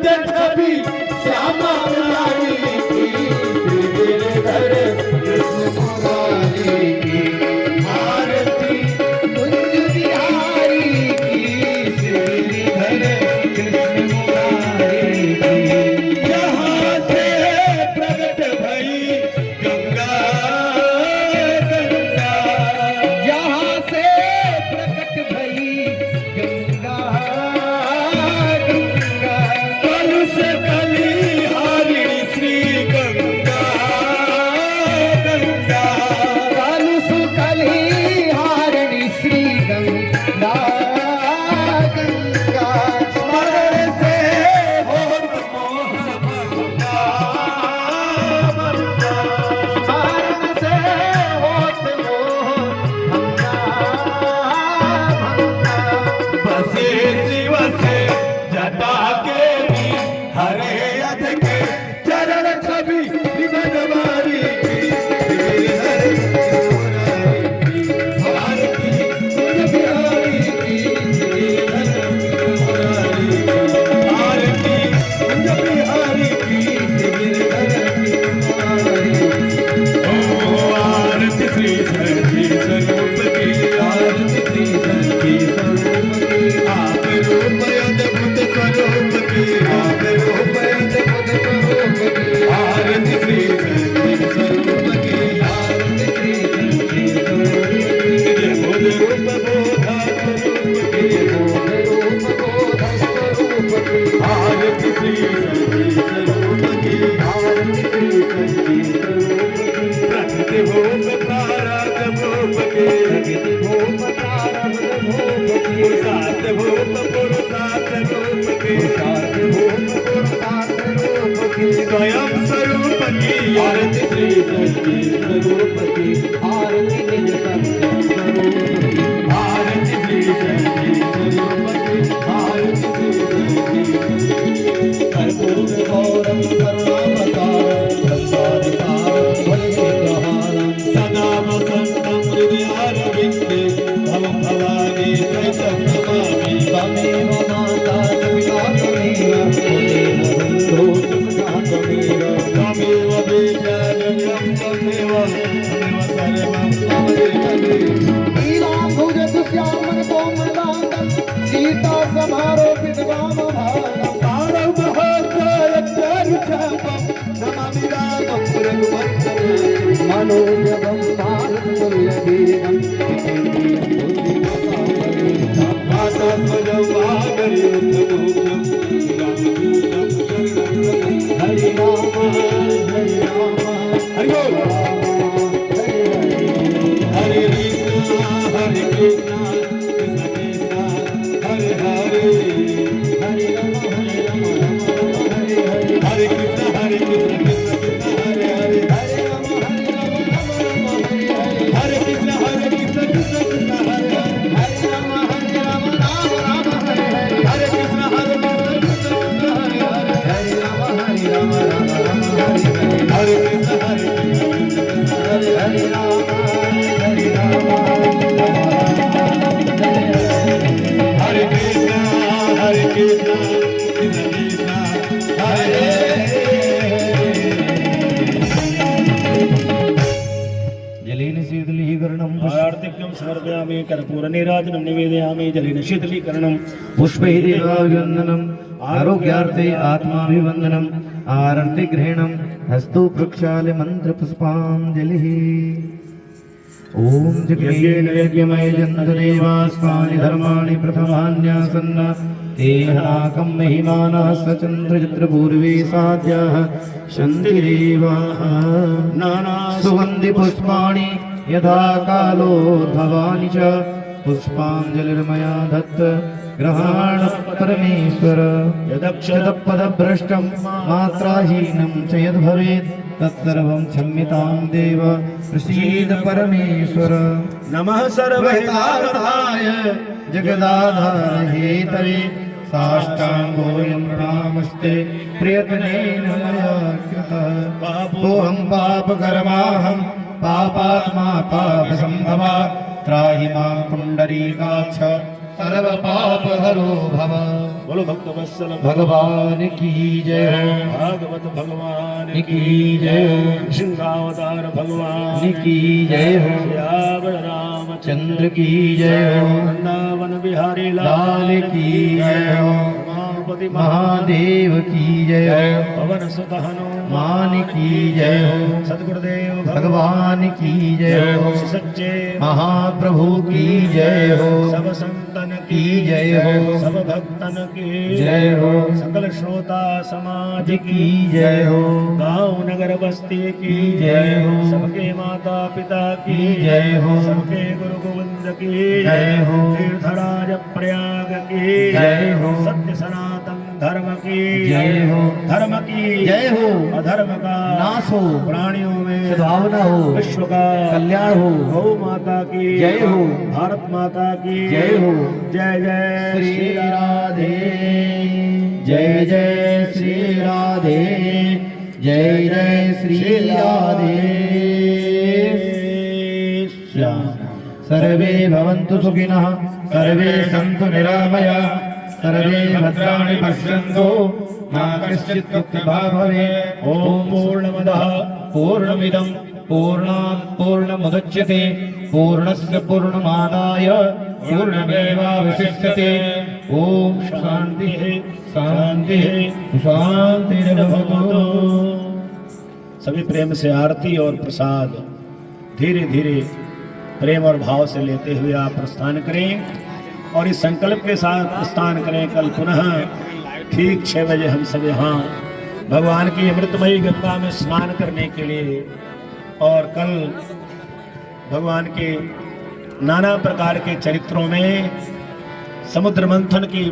छवि श्यामा मुरारी की, गिरधर कृष्ण मुरारी की, आरती कुंज बिहारी की, गिरधर कृष्ण मुरारी की। यहाँ से प्रकट भई गंगा, गंगा, यहाँ से प्रकट भई गंगा, गंगा, कलुष कलिहारिणी श्री गंगा, गंगा, कलुष कलिहारिणी श्री गंगा, गंगा, स्मरण से होत मोह भंगा, भंगा, स्मरण से होत मोह भंगा, भंगा, बसे शिव से जटा के भी हरे अध के चरण छवि बनवारी की, गिरधर मुरारी की, आरती कुंज बिहारी की, गिरधर मुरारी की, आरती कुंज बिहारी की, गिरधर मुरारी की। ओ आरती श्री सखी स्वरूप की, आरती श्री सखी स्वरूप की, आप रूप अद्भुत स्वरूप की, आप रूप अद्भुत स्वरूप की, आरती श्री सखी स्वरूप की, आरती श्री सखी स्वरूप की, ये बोध रूप बोधा स्वरूप की, ये बोध रूप बोधा स्वरूप की, आरती श्री सखी स्वरूप की, आरती श्री सखी स्वरूप की, प्रकृति भूप प्रारब्ध भूप की, प्रकृति भूप प्रारब्ध भूप की, पुरुषार्थ भूप पुरुषार्थ रूप की, पुरुषार्थ भूप पुरुषार्थ रूप की, स्वयं स्वरूप की, आरती श्री सखी स्वरूप की, आरती निज सत्य स्वरूप की, आरती श्री सखी स्वरूप की, आरती श्री सखी। कर्पूर गौरम करुणावतारम संसार सारम भजहारम सदा वसंतम हृदयारविंदे भवं भवानी सहितं नमामि। त्वमेव माता च पिता त्वमेव बन्धो च सखा त्वमेव, त्वमेव विद्यालयं त्वमेव सर्वं त्वमेव। नीलाम्बुज दुश्यामन कोमलांगं सीता समारोपित वामभागं, नमामि रामं रघुवंशं मनोजवं भारततुल्यवेगं, मातात्मजं वागर्युद्धमुख्यं रामदूतं शरणं हरि राम हरि राम हरि बोल, हरे कृष्ण हरे कृष्ण कृष्ण कृष्ण हरे हरे, हरे राम हरे हरे, हरे कृष्ण कृष्ण कृष्ण हरे हरे, हरे राम हरे कृष्ण कृष्ण कृष्ण हरे हरे, हरे राम राम हरे हरे, हरे कृष्ण कृष्ण कृष्ण हरे हरे, हरे राम राम हरे हरे, हरे कृष्ण कृष्ण हरे हरे, राम हरे राम हरे कृष्ण कृष्ण कृष्ण हरे जलेन शीतलीकरणं आर्तिक्यं समर्पयामि, कर्पूरनीराजनं निवेदयामि, जलेन शीतलीकरणं पुष्पैः देवाभिवन्दनम्, आरोग्यार्थे आत्माभिवन्दनम्, आरतिग्रहणं हस्तौ प्रक्षाल्य मन्त्रपुष्पाञ्जलिः। ओम जगेन यज्ञमय जन्तदेवास्मानि धर्माणि प्रथमान्यासन्न, तेहनाकं महिमानः सचन्द्रचित्रपूर्वे साध्याः शन्तिदेवाः, नाना सुगन्धिपुष्पाणि यथा कालोद्भवानि च, पुष्पाञ्जलिर्मया दत्त ग्रहाण परमेश्वर, यदक्षरपदभ्रष्टं मात्राहीनं च यद्भवेत् तत्सर्वं क्षम्यतां देव प्रसीद परमेश्वर। नमः सर्वहितार्थाय जगदाधार हेतवे, साष्टांगोऽयं प्रणामस्ते प्रियतमेन मया कृतः। पापोऽहं पापकर्माहं पापात्मा पापसम्भवा, त्राहि मां पुण्डरीकाक्ष सर्व पाप हरो भव। बोलो भक्त वत्सल भगवान की जय हो, भागवत भगवान की जय हो, सिंहावतार भगवान की जय हो, श्यावर रामचंद्र चंद्र की जय हो, वृंदावन बिहारी लाल की जय हो, उमापति महादेव की जय हो, पवन सुत हनुमान मान की जय हो, सदगुरुदेव भगवान की जय हो, सच्चे महाप्रभु की जय हो, सब संतन की जय हो, सब भक्तन की जय हो, सकल श्रोता समाज की जय हो, गांव नगर बस्ती की जय हो, सबके माता पिता की जय हो, सबके गुरु गोविंद की जय हो, तीर्थराज प्रयाग की जय हो, सत्य सनातन धर्म की जय हो, धर्म की जय हो, अधर्म का नाश हो, प्राणियों में सद्भावना हो, विश्व का कल्याण हो, गौ माता की जय हो, भारत माता की जय हो, जय जय श्री राधे, जय जय श्री राधे, जय जय श्री राधे श्याम। सर्वे भवन्तु सुखिनः, सर्वे सन्तु निरामया, सर्वे भद्राणि पश्यन्तु, मा कश्चित् दुःखभाग् भवेत्। ॐ पूर्णमदः पूर्णमिदं पूर्णात् पूर्णमुदच्यते, पूर्णस्य पूर्णमादाय पूर्णमेवावशिष्यते। ॐ शान्तिः शान्तिः शान्तिर्भवतु। सभी प्रेम से आरती और प्रसाद धीरे धीरे प्रेम और भाव से लेते हुए आप प्रस्थान करें और इस संकल्प के साथ प्रस्थान करें। कल पुनः ठीक 6 बजे हम सब यहाँ भगवान की अमृतमयी गंगा में स्नान करने के लिए, और कल भगवान के नाना प्रकार के चरित्रों में समुद्र मंथन की